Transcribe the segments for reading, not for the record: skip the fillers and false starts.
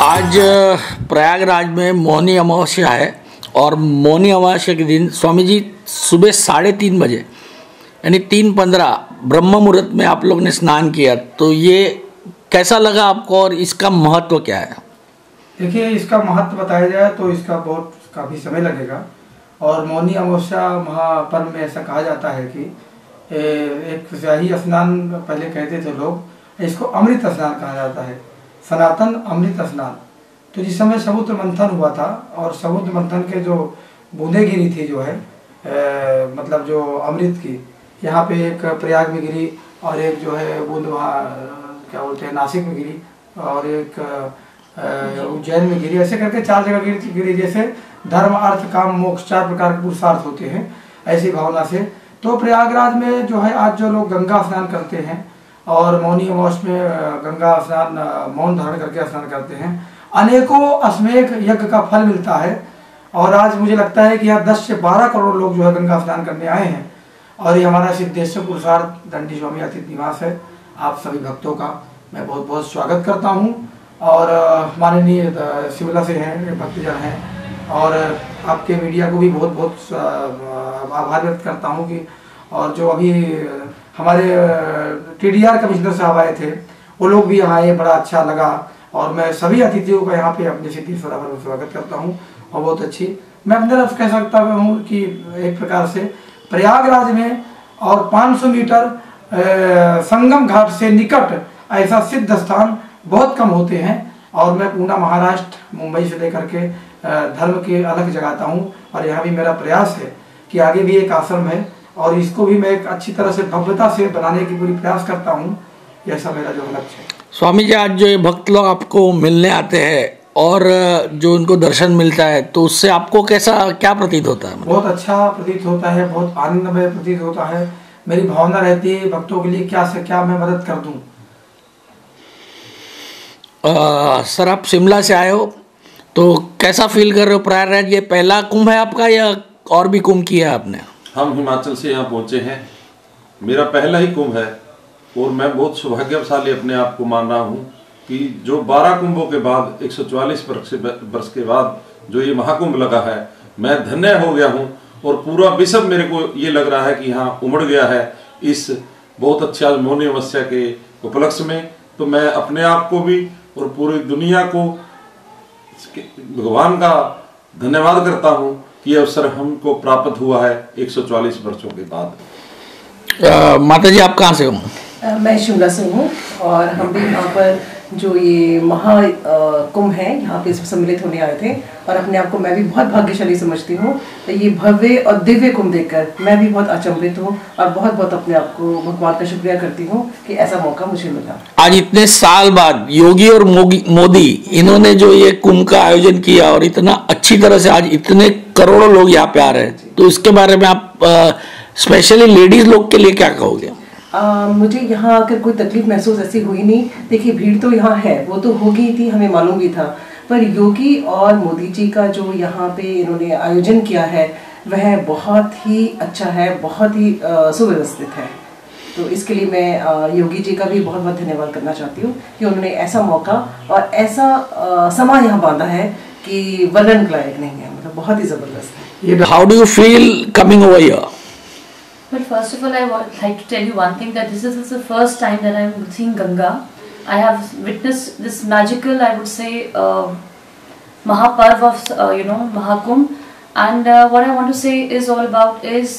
आज प्रयागराज में मौनी अमावस्या है और मौनी अमावस्या के दिन स्वामी जी सुबह 3:30 बजे यानी 3:15 ब्रह्म मुहूर्त में आप लोग ने स्नान किया, तो ये कैसा लगा आपको और इसका महत्व क्या है? देखिए, इसका महत्व बताया जाए तो इसका बहुत काफ़ी समय लगेगा। और मौनी अमावस्या महापर्व में ऐसा कहा जाता है कि एक शाही स्नान पहले कहते थे लोग, इसको अमृत स्नान कहा जाता है, सनातन अमृत स्नान। तो जिस समय समुद्र मंथन हुआ था और समुद्र मंथन के जो बूंदें गिरी थी जो है मतलब जो अमृत की, यहाँ पे एक प्रयाग में गिरी और एक जो है बूंद वहाँ क्या बोलते हैं नासिक में गिरी और एक उज्जैन में गिरी, ऐसे करके 4 जगह गिरी। जैसे धर्म अर्थ काम मोक्ष 4 प्रकार के पुरुषार्थ होते हैं, ऐसी भावना से। तो प्रयागराज में जो है आज जो लोग गंगा स्नान करते हैं और मौनी अमावस्या में गंगा स्नान मौन धारण करके स्नान करते हैं, अनेकों अश्वमेध यज्ञ का फल मिलता है। और आज मुझे लगता है कि यहाँ 10 से 12 करोड़ लोग जो है गंगा स्नान करने आए हैं। और ये हमारा सिद्धेश्वर पुरुषार्थ दंडी स्वामी अतिथि निवास है। आप सभी भक्तों का मैं बहुत बहुत स्वागत करता हूँ। और माननीय शिमला से हैं भक्तजन हैं और आपके मीडिया को भी बहुत बहुत आभार व्यक्त करता हूँ कि और जो अभी हमारे TDR कमिश्नर साहब आए थे वो लोग भी यहाँ आए, बड़ा अच्छा लगा। और मैं सभी अतिथियों का यहाँ पे अपने सिद्धेश्वर में स्वागत करता हूँ और बहुत अच्छी मैं अपने तरफ कह सकता हूँ कि एक प्रकार से प्रयागराज में और 500 मीटर संगम घाट से निकट ऐसा सिद्ध स्थान बहुत कम होते हैं। और मैं पूना महाराष्ट्र मुंबई से लेकर के धर्म के अलग जगाता हूँ और यहाँ भी मेरा प्रयास है कि आगे भी एक आश्रम है और इसको भी मैं एक अच्छी तरह से भव्यता से बनाने की पूरी प्रयास करता हूँ। ऐसा मेरा जो लक्ष्य है। स्वामी जी, आज जो ये भक्त लोग आपको मिलने आते हैं और जो उनको दर्शन मिलता है तो उससे आपको कैसा क्या प्रतीत होता है? बहुत अच्छा प्रतीत होता है, बहुत आनंदमय प्रतीत होता है। मेरी भावना रहती है भक्तों के लिए क्या से क्या मैं मदद कर दूं। सर, आप शिमला से आए हो तो कैसा फील कर रहे हो? प्रयागराज ये पहला कुंभ है आपका या और भी कुंभ किया है आपने? हम हिमाचल से यहाँ पहुँचे हैं, मेरा पहला ही कुंभ है और मैं बहुत सौभाग्यशाली अपने आप को मान रहा हूँ कि जो 12 कुंभों के बाद 144 वर्ष के बाद जो ये महाकुंभ लगा है, मैं धन्य हो गया हूँ। और पूरा विश्व मेरे को ये लग रहा है कि यहाँ उमड़ गया है इस बहुत अच्छा मौनी अमावस्या के उपलक्ष्य में। तो मैं अपने आप को भी और पूरी दुनिया को भगवान का धन्यवाद करता हूँ कि यह अवसर हमको प्राप्त हुआ है 144 वर्षों के बाद। माता जी, आप कहाँ से हो? मैं शिमला से हूँ और हम भी यहाँ पर जो ये महा कुंभ है यहाँ पे सम्मिलित होने आए थे और अपने आप को मैं भी बहुत भाग्यशाली समझती हूँ। तो ये भव्य और दिव्य कुंभ देखकर मैं भी बहुत अचंभित हूँ और बहुत बहुत अपने आप को भगवान का शुक्रिया करती हूँ कि ऐसा मौका मुझे मिला। आज इतने साल बाद योगी और मोदी इन्होंने जो ये कुंभ का आयोजन किया और इतना अच्छी तरह से आज इतने करोड़ों लोग यहाँ पे आ रहे हैं, तो इसके बारे में आप स्पेशली लेडीज लोग के लिए क्या कहोगे? मुझे यहाँ आकर कोई तकलीफ महसूस ऐसी हुई नहीं। देखिए, भीड़ तो यहाँ है, वो तो होगी ही थी, हमें मालूम भी था। पर योगी और मोदी जी का जो यहाँ पे इन्होंने आयोजन किया है वह बहुत ही अच्छा है, बहुत ही सुव्यवस्थित है। तो इसके लिए मैं योगी जी का भी बहुत बहुत धन्यवाद करना चाहती हूँ कि उन्होंने ऐसा मौका और ऐसा समा यहाँ बांधा है कि वर्णन लायक नहीं है, मतलब बहुत ही ज़बरदस्त है। How do you feel coming over here? Well, first of all, I would like to tell you one thing, that this is the first time that I am seeing Ganga. I have witnessed this magical, I would say, Mahaparv of, Mahakumbh. And what I want to say is all about is,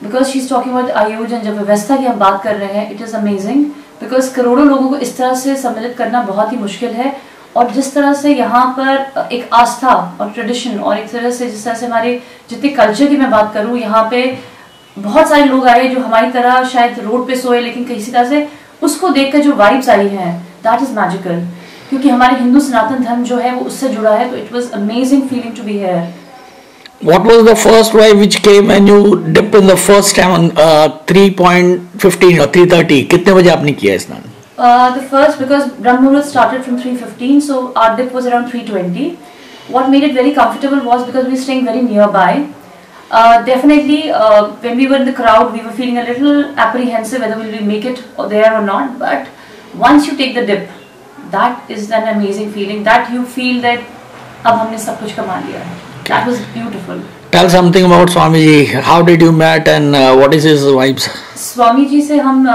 because she's talking about आयोजन जब व्यवस्था की हम बात कर रहे हैं, it is amazing. Because करोड़ों लोगों को इस तरह से सम्मिलित करना बहुत ही मुश्किल है। और जिस तरह से यहाँ पर एक आस्था और ट्रेडिशन और एक तरह से जिस तरह से हमारे जितने कल्चर की मैं बात करूँ, यहाँ पे बहुत सारे लोग आए जो हमारी तरह शायद रोड पे सोए, लेकिन किसी तरह से उसको देखकर जो वाइब्स आई हैं, दैट इज मैजिकल। क्योंकि हमारे हिंदू सनातन धर्म जो है वो उससे जुड़ा है। तो it was amazing feeling to be here. What was the first wave which came when you dipped in the first time on 3:15 or 3:30? कितने बजे आपने किया स्नान? The first, because Brahma Muhurat started from 3:15, so our dip was around 3:20. What made it very comfortable was because we were staying very nearby. Definitely, when we were in the crowd, we were feeling a little apprehensive whether we will make it there or not. But once you take the dip, that is an amazing feeling that you feel that अब हमने सब कुछ कमा लिया है. That was beautiful. Tell something about Swami ji. How did you met and what is his vibes? Swami ji से हम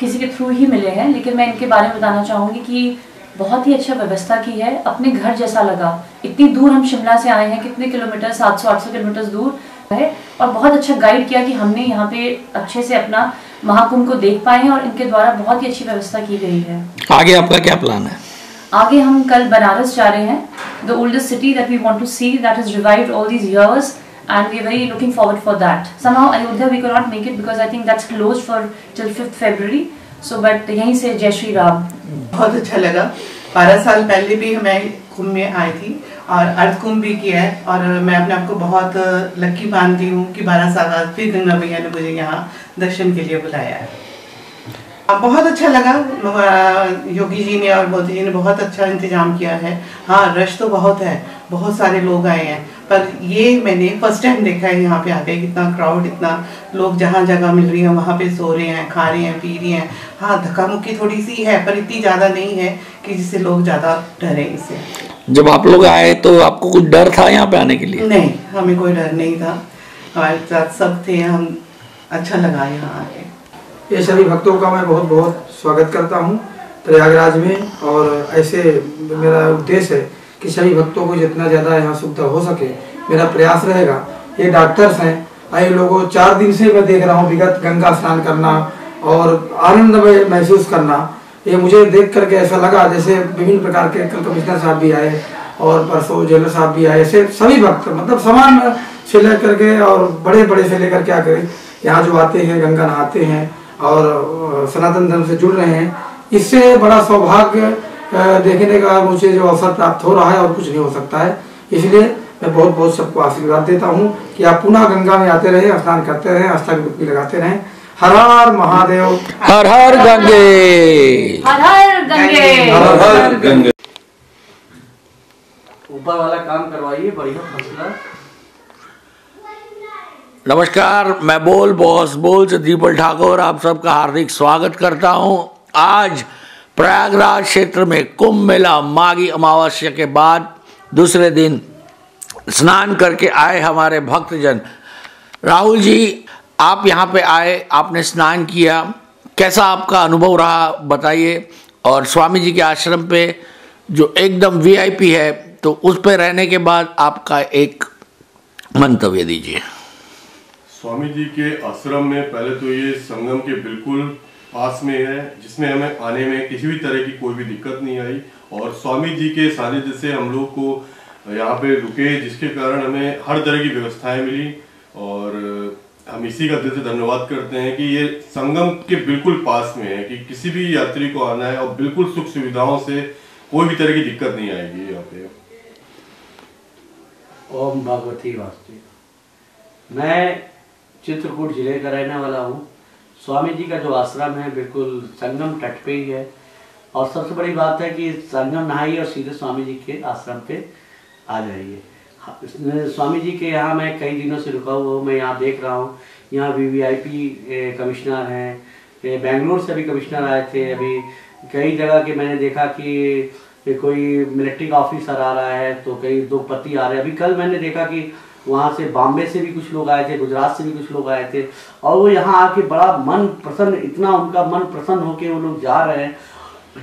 किसी के थ्रू ही मिले हैं, लेकिन मैं इनके बारे में बताना चाहूँगी कि बहुत ही अच्छा व्यवस्था की है, अपने घर जैसा लगा. इतनी दूर हम शिमला से आए हैं, कितने किलोमीटर, 700-800 किलोमीटर दूर है, और बहुत अच्छा गाइड किया कि हमने यहाँ पे अच्छे से अपना महाकुंभ को देख पाए हैं, और इनके द्वारा बहुत ही अच्छी व्यवस्था की गई है. आगे आपका क्या प्लान है? आगे हम कल बनारस जा रहे हैं, the oldest city that we want to see, that has revived all these years, and we are very looking forward for that. Somehow Ayodhya we could not make it because I think that's closed for till 5th February. So but यहीं से जय श्री राम. बहुत अच्छा लगा. 12 साल पहले भी मैं कुंभ में आई थी और अर्ध कुंभ भी किया है, और मैं अपने आप को बहुत लकी मानती हूँ कि 12 साल बाद फिर गंगा मैया ने मुझे यहाँ दर्शन के लिए बुलाया है. बहुत अच्छा लगा. योगी जी ने और मोदी जी ने बहुत अच्छा इंतजाम किया है. हाँ, रश तो बहुत है, बहुत सारे लोग आए हैं, पर ये मैंने फर्स्ट टाइम देखा है यहाँ पे आके, कितना क्राउड, इतना लोग जहाँ जगह मिल रही है वहाँ पे सो रहे हैं, खा रहे हैं, पी रहे हैं. हाँ, धक्का मुक्की थोड़ी सी है, पर इतनी ज़्यादा नहीं है कि जिससे लोग ज़्यादा डरे इससे. जब आप लोग आए तो आपको कुछ डर था यहाँ पे आने के लिए? नहीं, हमें कोई डर नहीं था. हमारे साथ सब थे, हम अच्छा लगा यहाँ आके. ये सभी भक्तों का मैं बहुत बहुत स्वागत करता हूँ प्रयागराज में, और ऐसे मेरा उद्देश्य है कि सभी भक्तों को जितना ज़्यादा यहाँ सुविधा हो सके मेरा प्रयास रहेगा. ये डॉक्टर्स हैं, आए लोगों 4 दिन से मैं देख रहा हूँ विगत गंगा स्नान करना और आनंद में महसूस करना. ये मुझे देख करके ऐसा लगा जैसे विभिन्न प्रकार के, कल कमिश्नर साहब भी आए और परसों जेलर साहब भी आए, ऐसे सभी भक्त मतलब समान से लेकर के और बड़े बड़े से लेकर क्या करें यहाँ जो आते हैं, गंगा नहाते हैं और सनातन धर्म से जुड़ रहे हैं. इससे बड़ा सौभाग्य देखने का मुझे जो अवसर प्राप्त हो रहा है और कुछ नहीं हो सकता है. इसलिए मैं बहुत बहुत सबको आशीर्वाद देता हूँ कि आप पुनः गंगा में आते रहे, स्नान करते रहे, आस्था की डुबकी लगाते रहें. हर हर महादेव, हर हर गंगे, हर हर गंगे, हर हर गंगे. ऊपर वाला काम करवाइए, बढ़िया फैसला. नमस्कार, मैं बोल से दीपल ठाकुर आप सबका हार्दिक स्वागत करता हूं. आज प्रयागराज क्षेत्र में कुंभ मेला माघी अमावस्या के बाद दूसरे दिन स्नान करके आए हमारे भक्तजन. राहुल जी, आप यहाँ पे आए, आपने स्नान किया, कैसा आपका अनुभव रहा बताइए. और स्वामी जी के आश्रम पे जो एकदम VIP है, तो उस पे रहने के बाद आपका एक मंतव्य दीजिए. स्वामी जी के आश्रम में पहले तो ये संगम के बिल्कुल पास में है, जिसमें हमें आने में किसी भी तरह की कोई भी दिक्कत नहीं आई. और स्वामी जी के सानिध्य से हम लोग को यहाँ पे रुके, जिसके कारण हमें हर तरह की व्यवस्थाएं मिली. और हम इसी का दिल से धन्यवाद करते हैं कि ये संगम के बिल्कुल पास में है, कि किसी भी यात्री को आना है और बिल्कुल सुख सुविधाओं से कोई भी तरह की दिक्कत नहीं आएगी यहाँ पे. ओम भगवती वास्तु. मैं चित्रकूट जिले का रहने वाला हूँ. स्वामी जी का जो आश्रम है बिल्कुल संगम तट पे ही है, और सबसे बड़ी बात है कि संगम नहाइए और सीधे स्वामी जी के आश्रम पे आ जाइए. स्वामी जी के यहाँ मैं कई दिनों से रुका हुआ हूँ. मैं यहाँ देख रहा हूँ, यहाँ VIP कमिश्नर हैं, बेंगलोर से भी कमिश्नर आए थे. अभी कई जगह के मैंने देखा कि कोई मिलिट्री का ऑफिसर आ रहा है, तो कई 2 पति आ रहे हैं. अभी कल मैंने देखा कि वहाँ से बॉम्बे से भी कुछ लोग आए थे, गुजरात से भी कुछ लोग आए थे, और वो यहाँ आके बड़ा मन प्रसन्न, इतना उनका मन प्रसन्न होके वो लोग जा रहे हैं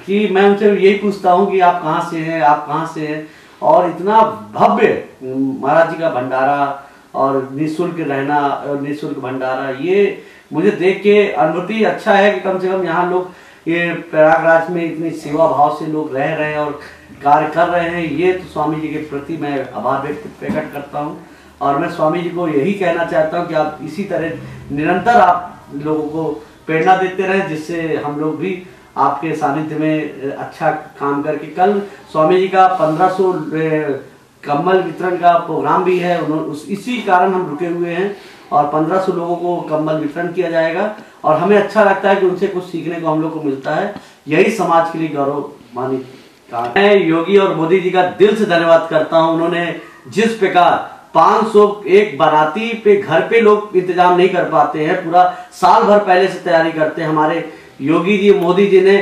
कि मैं उनसे यही पूछता हूँ कि आप कहाँ से हैं, आप कहाँ से हैं. और इतना भव्य महाराज जी का भंडारा और निःशुल्क रहना और निःशुल्क भंडारा, ये मुझे देख के अनुभूति अच्छा है कि कम से कम यहाँ लोग ये प्रयागराज में इतनी सेवा भाव से लोग रह रहे हैं और कार्य कर रहे हैं. ये तो स्वामी जी के प्रति मैं आभार प्रकट करता हूँ. और मैं स्वामी जी को यही कहना चाहता हूँ कि आप इसी तरह निरंतर आप लोगों को प्रेरणा देते रहें, जिससे हम लोग भी आपके सानिध्य में अच्छा काम करके. कल स्वामी जी का 1500 कम्बल वितरण का प्रोग्राम भी है, इसी कारण हम रुके हुए हैं, और 1500 लोगों को कम्बल वितरण किया जाएगा. और हमें अच्छा लगता है कि उनसे कुछ सीखने को हम लोग को मिलता है. यही समाज के लिए गौरवमानित काम. मैं योगी और मोदी जी का दिल से धन्यवाद करता हूँ. उन्होंने जिस प्रकार 501 बाराती पे घर पे लोग इंतजाम नहीं कर पाते हैं, पूरा साल भर पहले से तैयारी करते हैं. हमारे योगी जी मोदी जी ने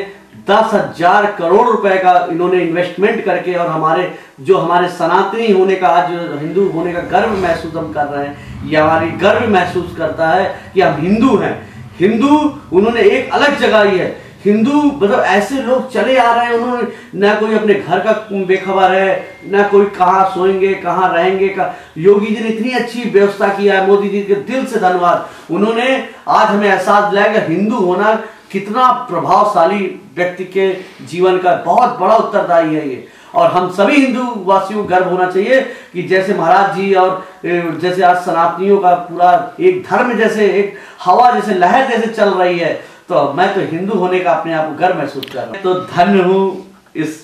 10,000 करोड़ रुपए का इन्होंने इन्वेस्टमेंट करके, और हमारे सनातनी होने का, आज हिंदू होने का गर्व महसूस हम कर रहे हैं, ये हमारी गर्व महसूस करता है कि हम हिंदू हैं। हिंदू उन्होंने एक अलग जगाई है। हिंदू मतलब ऐसे लोग चले आ रहे हैं, उन्होंने ना कोई अपने घर का बेखबर है, ना कोई कहाँ सोएंगे कहाँ रहेंगे का। योगी जी ने इतनी अच्छी व्यवस्था किया है, मोदी जी के दिल से धन्यवाद। उन्होंने आज हमें एहसास दिलाया कि हिंदू होना कितना प्रभावशाली व्यक्ति के जीवन का बहुत बड़ा उत्तरदायी है ये। और हम सभी हिंदू वासियों को गर्व होना चाहिए कि जैसे महाराज जी और जैसे आज सनातनियों का पूरा एक धर्म जैसे, एक हवा जैसे, लहर जैसे चल रही है, तो मैं तो हिंदू होने का अपने आप को गर्व महसूस कर रहा हूँ। तो धन्य हूँ इस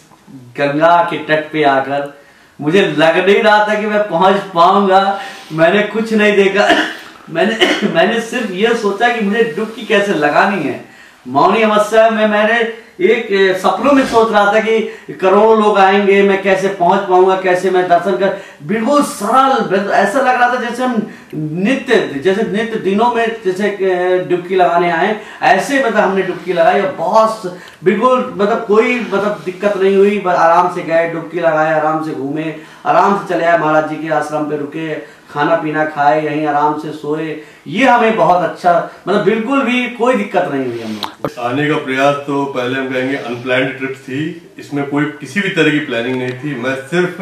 गंगा के तट पे आकर। मुझे लग नहीं रहा था कि मैं पहुंच पाऊंगा, मैंने कुछ नहीं देखा। मैंने सिर्फ ये सोचा कि मुझे डुबकी कैसे लगानी है। मौनी अमावस्या में मैंने एक सपनों में सोच रहा था कि करोड़ों लोग आएंगे, मैं कैसे पहुंच पाऊंगा, कैसे मैं दर्शन कर, बिल्कुल सरल, ऐसा लग रहा था जैसे हम नित्य दिनों में जैसे डुबकी लगाने आए, ऐसे मतलब हमने डुबकी लगाई और बहुत बिल्कुल मतलब कोई मतलब दिक्कत नहीं हुई। आराम से गए, डुबकी लगाए, आराम से घूमे, आराम से चले आए, महाराज जी के आश्रम पे रुके, खाना पीना खाए, यहीं आराम से सोए। ये हमें बहुत अच्छा, मतलब बिल्कुल भी कोई दिक्कत नहीं हुई हम लोग। आने का प्रयास तो पहले हम कहेंगे अनप्लान्ड ट्रिप थी, इसमें कोई किसी भी तरह की प्लानिंग नहीं थी। मैं सिर्फ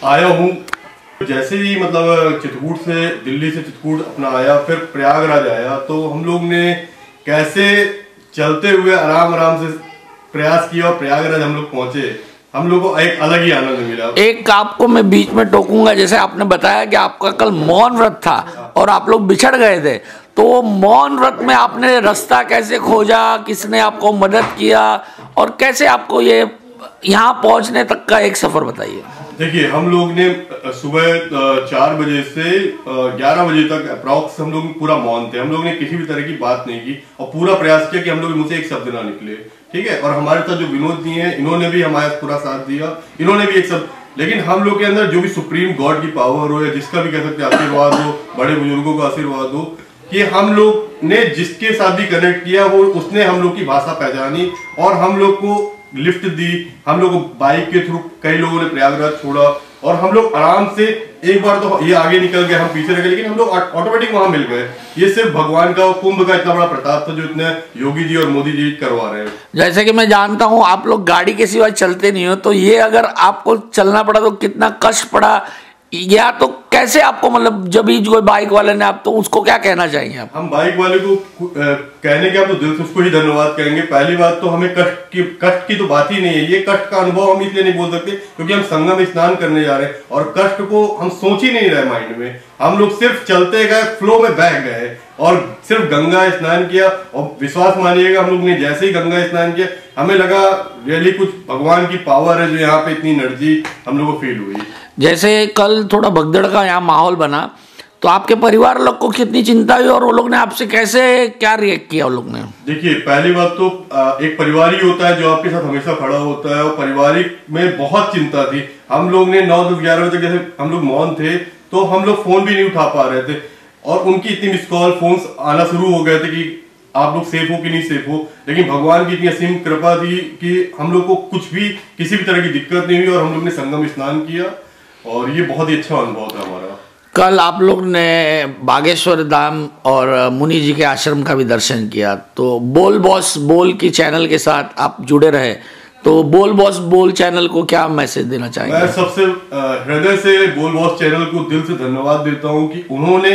आया हूँ, जैसे ही मतलब चित्रकूट से, दिल्ली से चित्रकूट अपना आया, फिर प्रयागराज आया, तो हम लोग ने कैसे चलते हुए आराम से प्रयास किया और प्रयागराज हम लोग पहुंचे। हम लोग को एक अलग ही आनंद मिला। एक आपको मैं बीच में टोकूंगा, जैसे आपने बताया कि आपका कल मौन व्रत था और आप लोग बिछड़ गए थे, तो मौन व्रत में आपने रास्ता कैसे खोजा, किसने आपको मदद किया और कैसे आपको ये यहाँ पहुँचने तक का एक सफर बताइए। देखिए, हम लोग ने सुबह 4 बजे से 11 बजे तक अप्रॉक्स हम लोग पूरा मौन थे। हम लोग ने किसी भी तरह की बात नहीं की और पूरा प्रयास किया कि हम लोग मुझसे एक शब्द ना निकले, ठीक है। और हमारे साथ जो विनोद जी हैं, इन्होंने भी हमारा पूरा साथ दिया, इन्होंने भी एक शब्द, लेकिन हम लोग के अंदर जो भी सुप्रीम गॉड की पावर हो या जिसका भी कह सकते आशीर्वाद हो, बड़े बुजुर्गों का आशीर्वाद हो, कि हम लोग ने जिसके साथ भी कनेक्ट किया वो उसने हम लोग की भाषा पहचानी और हम लोग को लिफ्ट दी। हम लोग को बाइक के थ्रू कई लोगों ने प्रयागराज छोड़ा और हम लोग आराम से, एक बार तो ये आगे निकल गए, हम पीछे रह गए, लेकिन हम लोग ऑटोमेटिक वहां मिल गए। ये सिर्फ भगवान का कुंभ का इतना बड़ा प्रताप था जो इतने योगी जी और मोदी जी करवा रहे हैं। जैसे कि मैं जानता हूं आप लोग गाड़ी के सिवा चलते नहीं हो, तो ये अगर आपको चलना पड़ा तो कितना कष्ट पड़ा, या तो कैसे आपको, मतलब जब भी कोई बाइक वाले ने, आप तो उसको क्या कहना चाहेंगे आप? हम बाइक वाले को कहने के, आप तो दिल से उसको ही धन्यवाद कहेंगे। पहली बात तो हमें कष्ट की तो बात ही नहीं है। ये कष्ट का अनुभव हम इसलिए नहीं बोल सकते क्योंकि हम संगम स्नान करने जा रहे हैं और कष्ट को हम सोच ही नहीं रहे माइंड में। हम लोग सिर्फ चलते गए, फ्लो में बह गए और सिर्फ गंगा स्नान किया। और विश्वास मानिएगा, हम लोग ने जैसे ही गंगा स्नान किया, हमें लगा रियली कुछ भगवान की पावर है जो यहाँ पे इतनी एनर्जी हम लोग को फील हुई। जैसे कल थोड़ा भगदड़ का यहाँ माहौल बना, तो आपके परिवार लोग को कितनी चिंता हुई और वो लोग ने आपसे कैसे क्या रिएक्ट किया? वो लोग ने, देखिए, पहली बात तो एक परिवार ही होता है जो आपके साथ हमेशा खड़ा होता है और पारिवारिक में बहुत चिंता थी। हम लोग ने 9, 10, 11 बजे तक जैसे हम लोग मौन थे तो हम लोग फोन भी नहीं उठा पा रहे थे और उनकी इतनी मिस कॉल, फोन आना शुरू हो गए थे कि आप लोग सेफ हो कि नहीं सेफ हो। लेकिन भगवान की इतनी असीम कृपा थी कि हम लोग को कुछ भी, किसी भी तरह की दिक्कत नहीं हुई और हम लोग ने संगम स्नान किया और ये बहुत ही अच्छा अनुभव था हमारा। कल आप लोग ने बागेश्वर धाम और मुनि जी के आश्रम का भी दर्शन किया, तो बोल बॉस बोल की चैनल के साथ आप जुड़े रहे, तो बोल बॉस बोल चैनल को क्या मैसेज देना चाहेंगे? मैं सबसे हृदय से बोल बॉस चैनल को दिल से धन्यवाद देता हूं कि उन्होंने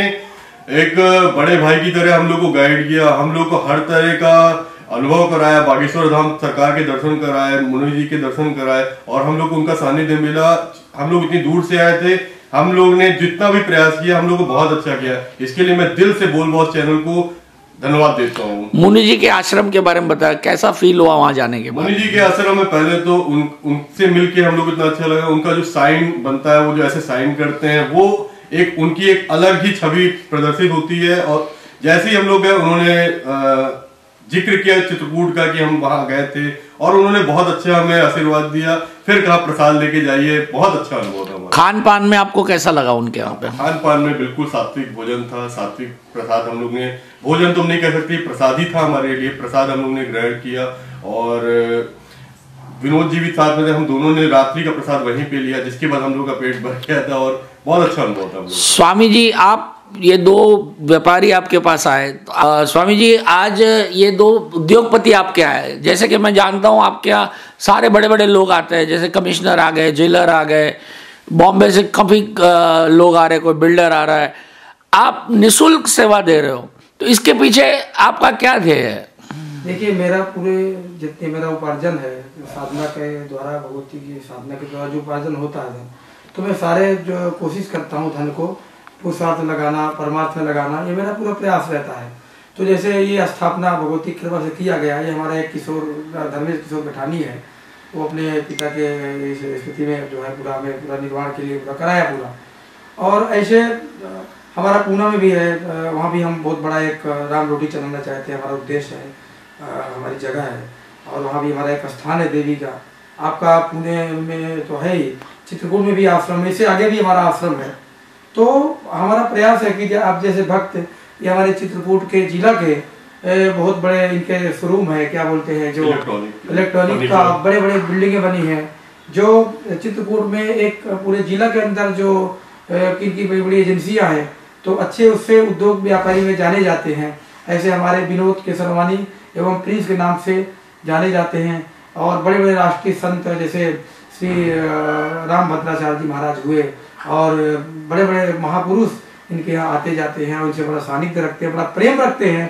एक बड़े भाई की तरह हम लोग को गाइड किया, हम लोग को हर तरह का अनुभव कराया, बागेश्वर धाम सरकार के दर्शन कराए, मुनि जी के दर्शन कराए और हम लोग को उनका सानिध्य मिला। हम लोग इतनी दूर से आए थे, हम लोग ने जितना भी प्रयास किया हम लोग को बहुत अच्छा किया। इसके लिए मैं दिल से बोल बॉस चैनल को धन्यवाद देता हूँ। मुनि जी के आश्रम के बारे में बताया, कैसा फील हुआ वहां जाने के बाद? मुनि जी के आश्रम में पहले तो उनसे मिलके हम लोग इतना अच्छा लगा। उनका जो साइन बनता है, वो जो ऐसे साइन करते हैं, वो एक उनकी एक अलग ही छवि प्रदर्शित होती है। और जैसे ही हम लोग गए, उन्होंने जिक्र किया चित्रकूट का कि हम वहां गए थे और उन्होंने बहुत अच्छा हमें आशीर्वाद दिया, फिर कहा प्रसाद लेके जाइए। बहुत अच्छा अनुभव था हमारा। खान पान में आपको कैसा लगा उनके यहाँ पे? खान पान में बिल्कुल सात्विक भोजन था, सात्विक प्रसाद हम लोग ने, भोजन तो हम नहीं कह सकते, प्रसाद ही था हमारे लिए, प्रसाद हम लोग ने ग्रहण किया। और विनोद जी भी साथ में थे, हम दोनों ने रात्रि का प्रसाद वहीं पे लिया, जिसके बाद हम लोग का पेट भर गया था और बहुत अच्छा अनुभव था। स्वामी जी, आप ये दो व्यापारी आपके पास आए, स्वामी जी आज ये दो उद्योगपति आपके आए, जैसे कि मैं जानता हूँ आपके यहाँ सारे बड़े बड़े लोग आते हैं, जैसे कमिश्नर आ गए, जेलर आ गए, बॉम्बे से काफ़ी लोग आ रहे, कोई बिल्डर आ रहा है, आप निःशुल्क सेवा दे रहे हो, तो इसके पीछे आपका क्या ध्येय है? देखिए, मेरा पूरे जितने मेरा उपार्जन है साधना के द्वारा, भगवती की साधना के द्वारा जो उपार्जन होता है, तो मैं सारे जो कोशिश करता हूँ धन को पुरुषार्थ में लगाना, परमार्थ में लगाना, ये मेरा पूरा प्रयास रहता है। तो जैसे ये स्थापना भगवती की कृपा से किया गया, ये हमारा एक किशोर धर्मेश किशोर पठानी है, वो अपने पिता के स्मृति में जो है पूरा निर्माण के लिए पूरा कराया पूरा। और ऐसे हमारा पूना में भी है, वहाँ भी हम बहुत बड़ा एक राम रोटी चलाना चाहते हैं, हमारा उद्देश्य है, हमारी जगह है, और वहाँ भी हमारा एक स्थान है देवी का। आपका पुणे में तो है ही, चित्रकूट में भी आश्रम है, इससे आगे भी हमारा आश्रम है। तो हमारा प्रयास है कि आप जैसे भक्त, ये हमारे चित्रकूट के जिला के बहुत बड़े इनके शोरूम है, क्या बोलते हैं, जो इलेक्ट्रॉनिक का बड़े बड़े बिल्डिंगें बनी हैं, जो चित्रकूट में एक पूरे जिला के अंदर जो किनकी बड़ी बड़ी एजेंसियां हैं, तो अच्छे उससे उद्योग व्यापारी में जाने जाते हैं। ऐसे हमारे विनोद केसरवानी एवं प्रिंस के नाम से जाने जाते हैं, और बड़े बड़े राष्ट्रीय संत जैसे श्री रामभद्राचार्य जी महाराज हुए, और बड़े बड़े महापुरुष इनके यहाँ आते जाते हैं, और इनसे बड़ा सानिध्य रखते हैं, बड़ा प्रेम रखते हैं।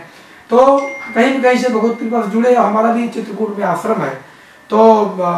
तो कहीं न कहीं से भगवत कृपा से जुड़े, हमारा भी चित्रकूट में आश्रम है, तो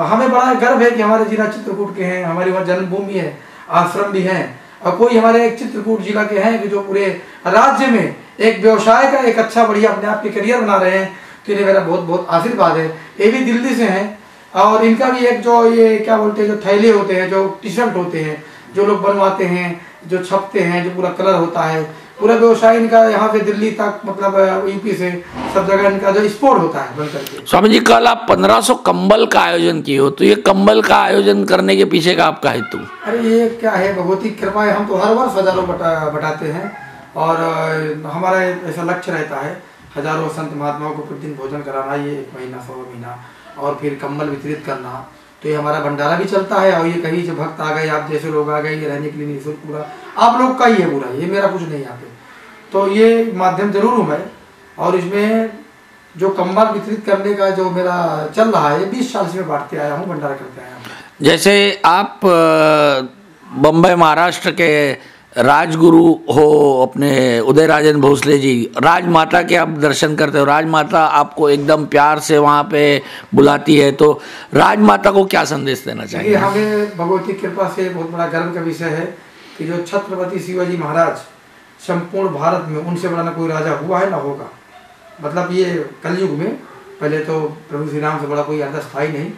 हमें बड़ा गर्व है कि हमारे जिला चित्रकूट के हैं, हमारी वहाँ जन्मभूमि है, आश्रम भी है, और कोई हमारे एक चित्रकूट जिला के हैं कि जो पूरे राज्य में एक व्यवसाय का एक अच्छा बढ़िया अपने आप के करियर बना रहे हैं। तो इन्हें मेरा बहुत बहुत आशीर्वाद है। ये भी दिल्ली से हैं, और इनका भी एक जो ये क्या बोलते हैं, जो थैले होते हैं, जो टी शर्ट होते हैं, जो लोग बनवाते हैं, जो छपते हैं, जो पूरा कलर होता है, पूरा व्यवसाय इनका यहाँ से दिल्ली तक, मतलब यूपी से सब जगह इनका जो एक्सपोर्ट होता है बन करके। स्वामी जी, कल आप 1500 कंबल का आयोजन किए हो, तो ये कंबल का आयोजन करने के पीछे का आपका हेतु? अरे ये क्या है, भगवती कृपा है, हम तो हर वर्ष हजारों बटाते हैं, और हमारा ऐसा लक्ष्य रहता है हजारों संत महात्माओं को प्रतिदिन भोजन कराना, ये 1 महीना 1.25 महीना, और फिर कंबल वितरित करना। तो ये हमारा भंडारा भी चलता है, और ये कहीं जो भक्त आ गए, आप जैसे लोग आ गए, ये रहने के लिए निःशुल्क पूरा आप लोग का ही है पूरा, ये मेरा कुछ नहीं यहाँ पे। तो ये माध्यम जरूर हूँ मैं, और इसमें जो कंबल वितरित करने का जो मेरा चल रहा है, ये 20 साल से मैं बांटते आया हूँ, भंडारा करते आया हूँ। जैसे आप बम्बई महाराष्ट्र के राजगुरु हो अपने उदयराजन भोसले जी, राजमाता के आप दर्शन करते हो, राजमाता आपको एकदम प्यार से वहाँ पे बुलाती है, तो राजमाता को क्या संदेश देना चाहिए? हमें भगवती कृपा से बहुत बड़ा गर्व का विषय है कि जो छत्रपति शिवाजी महाराज संपूर्ण भारत में, उनसे बड़ा ना कोई राजा हुआ है ना होगा। मतलब ये कलयुग में, पहले तो प्रभु श्री राम से बड़ा कोई राजा था ही नहीं।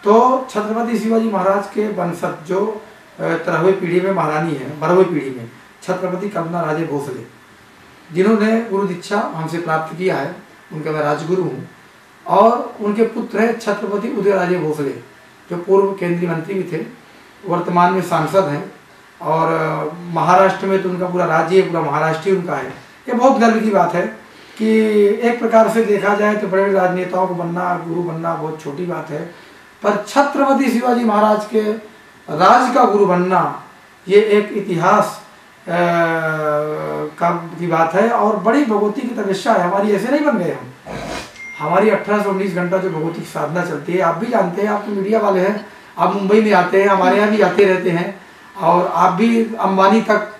तो छत्रपति शिवाजी महाराज के वंशज जो 13वीं पीढ़ी में महारानी है, 12वीं पीढ़ी में छत्रपति कल्पना राजे भोसले, जिन्होंने गुरु दीक्षा हमसे प्राप्त किया है, उनका मैं राजगुरु हूँ। और उनके पुत्र है छत्रपति उदयराजे भोसले, जो पूर्व केंद्रीय मंत्री भी थे, वर्तमान में सांसद हैं, और महाराष्ट्र में तो उनका पूरा राज्य, पूरा महाराष्ट्र ही उनका है। ये बहुत गर्व की बात है कि एक प्रकार से देखा जाए तो बड़े बड़े राजनेताओं को बनना, गुरु बनना बहुत छोटी बात है, पर छत्रपति शिवाजी महाराज के राज का गुरु बनना, ये एक इतिहास की बात है, और बड़ी भगवती की तपस्या है हमारी। ऐसे नहीं बन गए हम, हमारी 18 से 19 घंटा जो भगवती की साधना चलती है, आप भी जानते हैं, आप तो मीडिया वाले हैं, आप मुंबई में आते हैं, हमारे यहाँ भी आते रहते हैं, और आप भी अंबानी तक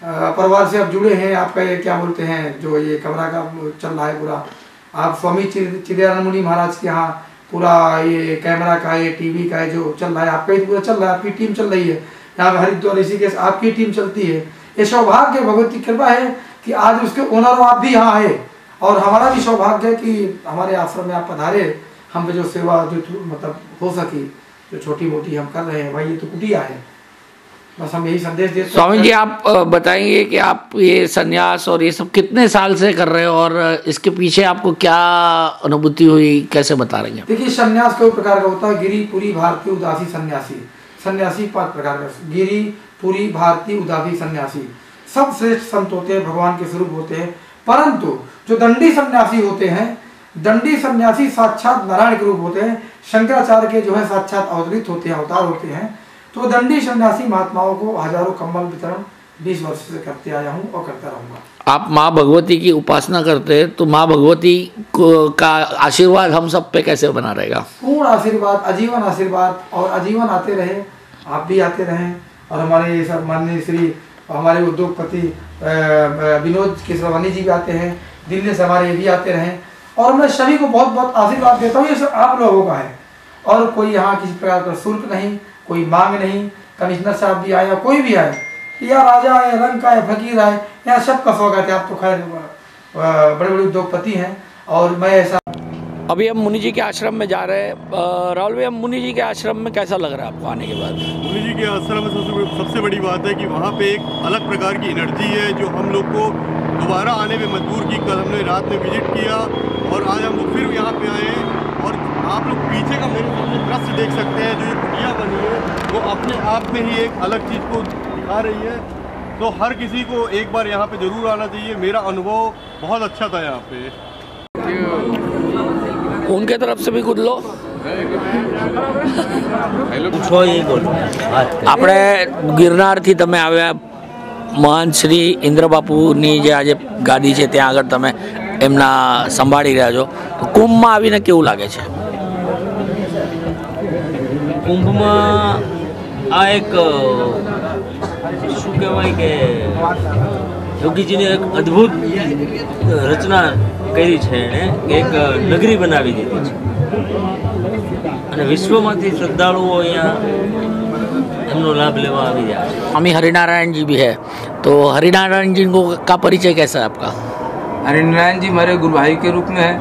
परिवार से आप जुड़े हैं। आपका क्या बोलते हैं, जो ये कमरा का चल रहा है पूरा, आप स्वामी चिदयानंद मुनि महाराज के यहाँ पूरा ये कैमरा का, ये टीवी का जो चल रहा है, आपका ही पूरा चल रहा है, आपकी टीम चल रही है यहाँ हरिद्वार, ऋषिकेश आपकी टीम चलती है। ये सौभाग्य भगवती कृपा है कि आज उसके ओनर आप भी यहाँ आए, और हमारा भी सौभाग्य है कि हमारे आश्रम में आप पधारे, हम पे जो सेवा जो मतलब हो सकी, जो छोटी मोटी हम कर रहे हैं। भाई ये तो कुटिया है, बस हम यही संदेश देते हैं। स्वामी जी आप बताएंगे कि आप ये संन्यास और ये सब कितने साल से कर रहे हो और इसके पीछे आपको क्या अनुभूति हुई, कैसे बता रही हैं? देखिए संन्यास कई प्रकार का होता है। गिरी पुरी भारतीय उदासी सन्यासी। सन्यासी 5 प्रकार का, गिरी पुरी भारतीय उदासी सन्यासी। सब श्रेष्ठ संत होते हैं, भगवान के स्वरूप होते हैं, परंतु जो दंडी सन्यासी होते हैं, दंडी सन्यासी साक्षात नारायण के रूप होते हैं। शंकराचार्य के जो है साक्षात अवतरित होते हैं, अवतार होते हैं। तो दंडी सन्यासी महात्माओं को हजारों कंबल वितरण 20 वर्ष से करते आया हूँ और करता रहूँगा। आप माँ भगवती की उपासना करते हैं तो माँ भगवती का आशीर्वाद हम सब पे कैसे बना रहेगा? पूर्ण आशीर्वाद, आजीवन आशीर्वाद, और आजीवन आते रहे, आप भी आते रहें। और हमारे सब माननीय श्री हमारे उद्योगपति विनोद केसरवानी जी भी आते हैं, दिल्ली से हमारे भी आते रहें। और मैं सभी को बहुत बहुत आशीर्वाद देता हूँ। ये सब आप लोगों का है और कोई यहाँ किसी प्रकार का शुल्क नहीं, कोई मांग नहीं। कमिश्नर साहब भी आए, कोई भी आए, या राजा आए, रंग का आए, फकीर आए, यहाँ सबका स्वागत है। आप तो खैर बड़े बड़े उद्योगपति हैं और मैं ऐसा। अभी हम मुनि जी के आश्रम में जा रहे हैं। राहुल भाई, हम मुनि जी के आश्रम में कैसा लग रहा है आपको आने के बाद? मुनि जी के आश्रम में सबसे बड़ी बात है कि वहाँ पे एक अलग प्रकार की एनर्जी है जो हम लोग को दोबारा आने में मजबूर की। कल हमने रात में विजिट किया और आज हम लोग फिर यहाँ पे आए हैं। और आप लोग पीछे का मेरे सामने दृश्य देख सकते हैं, जो ये कुटिया बनी है वो अपने आप में ही एक अलग चीज़ को दिखा रही है। तो हर किसी को एक बार यहाँ पे ज़रूर आना चाहिए। मेरा अनुभव बहुत अच्छा था यहाँ पे। उनके तरफ से भी कुछ लो। આપણે ગિરનારથી તમે આવ્યા, મહાન શ્રી ઇન્દ્રબાપુની જે આજે ગાદી છે ત્યાં આગળ તમે એમના સંભાળી રહ્યા છો, કુંભમાં આવીને કેવું લાગે છે? કુંભમાં આ એક શું કહેવાય કે યોગીજીને એક અદ્ભુત રચના કરી છે એણે, એક નગરી બનાવી દીધી છે અને વિશ્વમાંથી શ્રદ્ધાળુઓ અહીંયા એમનો લાભ લેવા આવી જાય છે। स्वामी हरिनारायण जी भी है, तो हरिनारायण जी का परिचय कैसा है आपका? हरिनारायण जी हमारे गुरु भाई के रूप में है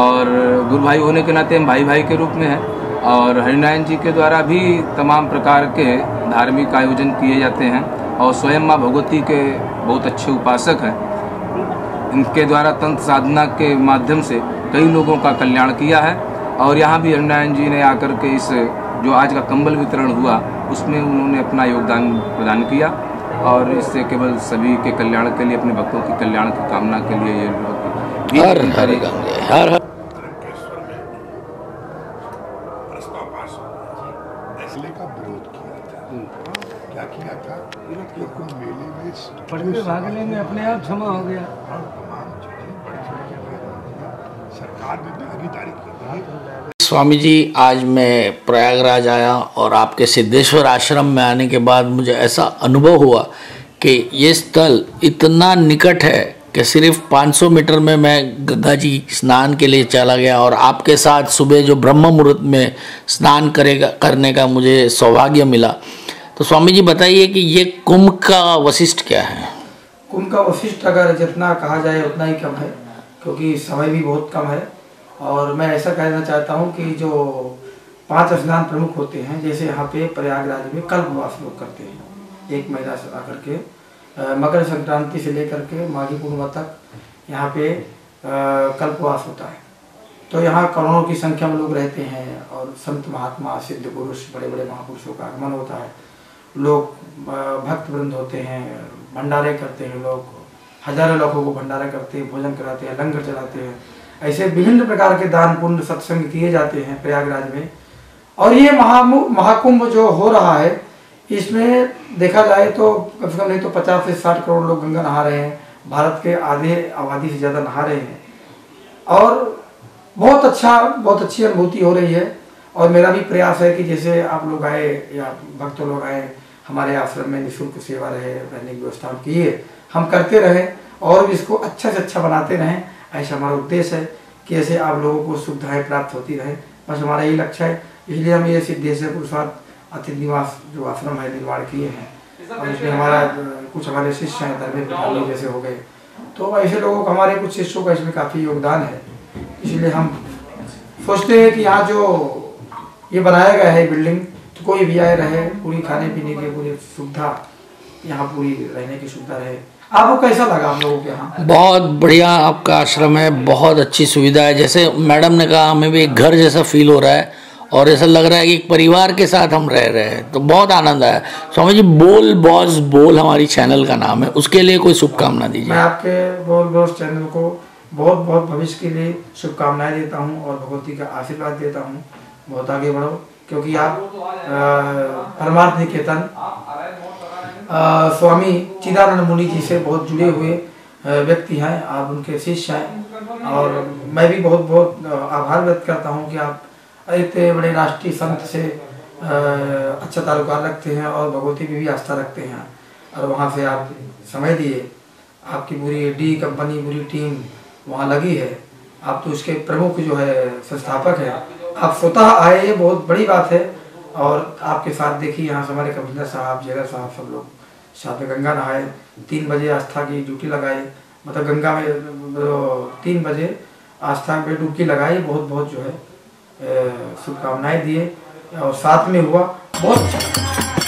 और गुरु भाई होने के नाते हम भाई भाई के रूप में है। और हरिनारायण जी के द्वारा भी तमाम प्रकार के धार्मिक आयोजन किए जाते हैं और स्वयं माँ भगवती के बहुत अच्छे उपासक हैं। इनके द्वारा तंत्र साधना के माध्यम से कई लोगों का कल्याण किया है। और यहाँ भी हरिनारायण जी ने आकर के इस जो आज का कंबल वितरण हुआ उसमें उन्होंने अपना योगदान प्रदान किया और इससे केवल सभी के कल्याण के लिए, अपने भक्तों के कल्याण की कामना के लिए ये लोग हर हर हर हर का विरोध किया था। क्या किया था कि कुंभ मेले में पढ़ने भागने में अपने आप क्षमा हो गया और तमाम चीजें बढ़ चढ़ के सरकार ने भागीदारी की। स्वामी जी, आज मैं प्रयागराज आया और आपके सिद्धेश्वर आश्रम में आने के बाद मुझे ऐसा अनुभव हुआ कि ये स्थल इतना निकट है कि सिर्फ 500 मीटर में मैं गंगा जी स्नान के लिए चला गया और आपके साथ सुबह जो ब्रह्म मुहूर्त में स्नान करने का मुझे सौभाग्य मिला। तो स्वामी जी बताइए कि ये कुंभ का वशिष्ठ क्या है? कुंभ का वशिष्ठ अगर जितना कहा जाए उतना ही कम है, क्योंकि समय भी बहुत कम है। और मैं ऐसा कहना चाहता हूँ कि जो 5 स्नान प्रमुख होते हैं, जैसे यहाँ पे प्रयागराज में कल्पवास लोग करते हैं, 1 महीना से आकर के मकर संक्रांति से लेकर के माघी पूर्णिमा तक यहाँ पे कल्पवास होता है। तो यहाँ करोड़ों की संख्या में लोग रहते हैं और संत महात्मा, सिद्ध पुरुष, बड़े बड़े महापुरुषों का आगमन होता है। लोग भक्त वृंद होते हैं, भंडारे करते हैं, लोग हजारों लोगों को भंडारा करते हैं, भोजन कराते हैं, लंगर चलाते हैं। ऐसे विभिन्न प्रकार के दान पुण्य सत्संग किए जाते हैं प्रयागराज में। और ये महाकुंभ जो हो रहा है, इसमें देखा जाए तो कम से कम नहीं तो 50 से 60 करोड़ लोग गंगा नहा रहे हैं। भारत के आधे आबादी से ज़्यादा नहा रहे हैं और बहुत अच्छी अनुभूति हो रही है। और मेरा भी प्रयास है कि जैसे आप लोग आए या भक्त लोग आए, हमारे आश्रम में निःशुल्क सेवा रहे, रहने की व्यवस्था किए, हम करते रहें और इसको अच्छा से अच्छा बनाते रहें। ऐसा हमारा उद्देश्य है कि ऐसे आप लोगों को सुविधाएं प्राप्त होती रहे, बस हमारा यही लक्ष्य है। इसलिए हम ये सिद्धेश्वर प्रसाद अतिथि निवास जो आश्रम है निर्माण किए हैं और इसमें हमारा कुछ हमारे शिष्य हैं, धर्मेंद्र जैसे हो गए, तो ऐसे लोगों को, हमारे कुछ शिष्यों का इसमें काफ़ी योगदान है। इसलिए हम सोचते हैं कि यहाँ जो ये बनाया गया है बिल्डिंग, तो कोई भी आए रहे, पूरी खाने पीने की पूरी सुविधा यहाँ, पूरी रहने की सुविधा रहे। आपको कैसा लगा हम लोगों के यहाँ? बहुत बढ़िया आपका आश्रम है, बहुत अच्छी सुविधा है। जैसे मैडम ने कहा, हमें भी एक घर जैसा फील हो रहा है और ऐसा लग रहा है कि एक परिवार के साथ हम रह रहे हैं, तो बहुत आनंद आया। स्वामी जी, बोल बॉस बोल हमारी चैनल का नाम है, उसके लिए कोई शुभकामना दीजिए। मैं आपके बोल बॉस चैनल को बहुत बहुत भविष्य के लिए शुभकामनाएं देता हूँ और भगवती का आशीर्वाद देता हूँ। बहुत आगे बढ़ो, क्योंकि आप परमार्थ निकेतन स्वामी चिदानंद मुनि जी से बहुत जुड़े हुए व्यक्ति हैं, आप उनके शिष्य हैं। और मैं भी बहुत बहुत आभार व्यक्त करता हूं कि आप इतने बड़े राष्ट्रीय संत से अच्छा ताल्लुकात रखते हैं और भगवती पे भी आस्था रखते हैं, और वहां से आप समय दिए। आपकी पूरी डी कंपनी, पूरी टीम वहां लगी है, आप तो उसके प्रमुख जो है संस्थापक है। आप स्वतः आए, ये बहुत बड़ी बात है। और आपके साथ देखिए यहाँ से हमारे कमिश्नर साहब, जयगर साहब, सब लोग साथ में गंगा नहाए, 3 बजे आस्था की ड्यूटी लगाई, मतलब गंगा में 3 बजे आस्था में डुबकी लगाई। बहुत बहुत जो है शुभकामनाएं दिए और साथ में हुआ, बहुत अच्छा।